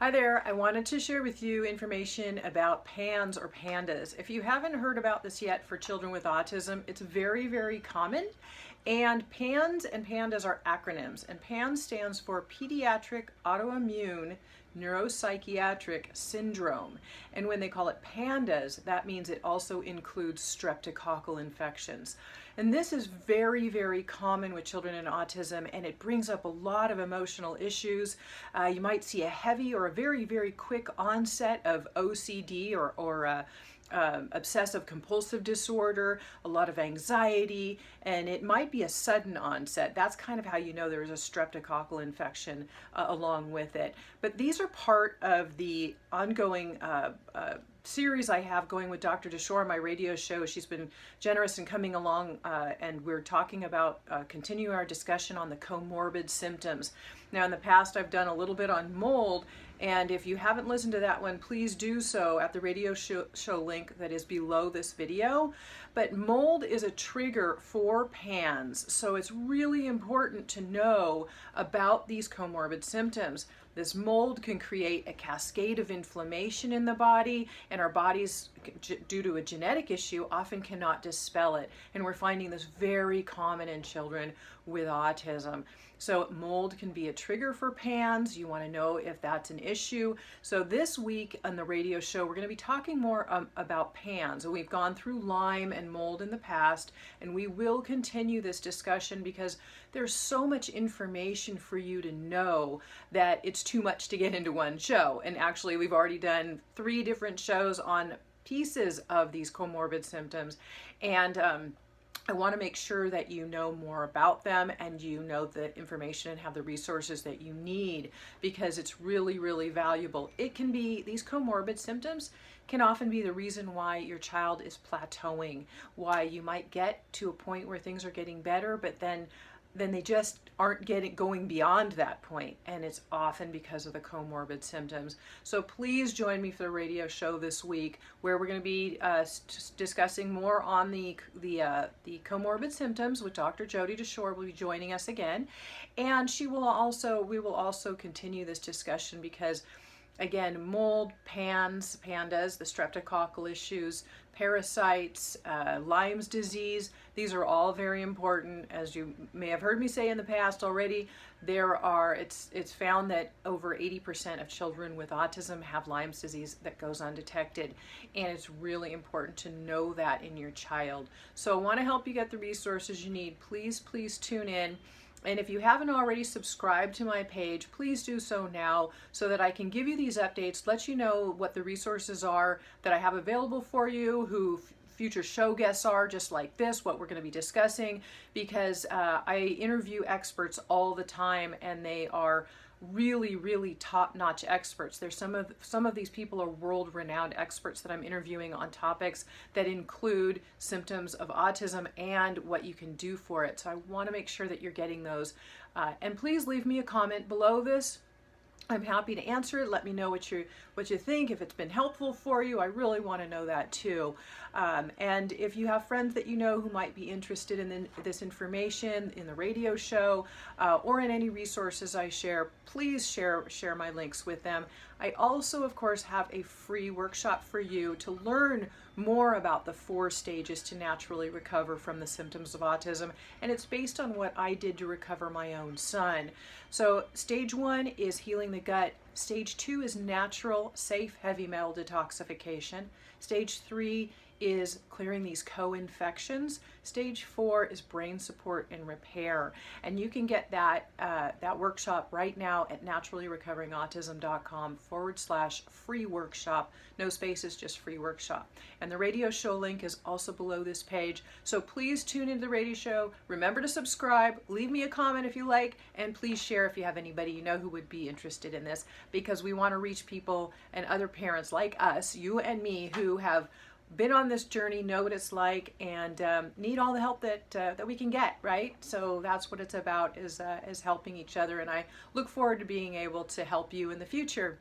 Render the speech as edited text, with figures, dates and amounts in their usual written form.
Hi there, I wanted to share with you information about PANDS or PANDAS. If you haven't heard about this yet for children with autism, it's very, very common. And PANDS and PANDAS are acronyms, and PANDS stands for Pediatric Autoimmune Neuropsychiatric Syndrome. And when they call it PANDAS, that means it also includes streptococcal infections. And this is very, very common with children in autism, and it brings up a lot of emotional issues. You might see a heavy or a very, very quick onset of OCD or obsessive compulsive disorder, a lot of anxiety, and it might be a sudden onset. That's kind of how you know there's a streptococcal infection along with it. But these are part of the ongoing series I have going with Dr. DeShore, my radio show. She's been generous in coming along and we're talking about continuing our discussion on the comorbid symptoms. Now in the past I've done a little bit on mold, and if you haven't listened to that one, please do so at the radio show link that is below this video. But mold is a trigger for PANS, so it's really important to know about these comorbid symptoms. This mold can create a cascade of inflammation in the body, and our bodies, due to a genetic issue, often cannot dispel it. And we're finding this very common in children with autism. So mold can be a trigger for PANS. You want to know if that's an issue. So this week on the radio show, we're going to be talking more about PANS. We've gone through Lyme and mold in the past, and we will continue this discussion because there's so much information for you to know that it's too much to get into one show. And actually, we've already done 3 different shows on pieces of these comorbid symptoms. And I want to make sure that you know more about them and you know the information and have the resources that you need, because it's really, really valuable. It can be, these comorbid symptoms can often be the reason why your child is plateauing, why you might get to a point where things are getting better, but then they just aren't going beyond that point, and it's often because of the comorbid symptoms. So please join me for the radio show this week, where we're going to be discussing more on the comorbid symptoms with Dr. Jody DeShore. Will be joining us again, and we will also continue this discussion because, again, mold, PANDAS, the streptococcal issues, parasites, Lyme's disease, these are all very important. As you may have heard me say in the past already, it's found that over 80% of children with autism have Lyme's disease that goes undetected, and it's really important to know that in your child. So I want to help you get the resources you need. Please tune in. And if you haven't already subscribed to my page, please do so now so that I can give you these updates, let you know what the resources are that I have available for you, who future show guests are, just like this, what we're going to be discussing, because I interview experts all the time, and they are really, really top-notch experts. There's some of these people are world-renowned experts that I'm interviewing on topics that include symptoms of autism and what you can do for it. So I want to make sure that you're getting those. And please leave me a comment below this. I'm happy to answer it. Let me know what you think, if it's been helpful for you. I really want to know that too. And if you have friends that you know who might be interested in this information in the radio show or in any resources I share, please share my links with them. I also, of course, have a free workshop for you to learn more about the 4 stages to naturally recover from the symptoms of autism, and it's based on what I did to recover my own son. So stage 1 is healing the gut. Stage 2 is natural, safe heavy metal detoxification. Stage 3 is clearing these co-infections. Stage 4 is brain support and repair. And you can get that workshop right now at naturallyrecoveringautism.com/free workshop. No spaces, just free workshop. And the radio show link is also below this page. So please tune into the radio show. Remember to subscribe, leave me a comment if you like, and please share if you have anybody you know who would be interested in this, because we want to reach people and other parents like us, you and me, who have been on this journey, know what it's like, and need all the help that we can get, right? So that's what it's about, is helping each other, and I look forward to being able to help you in the future.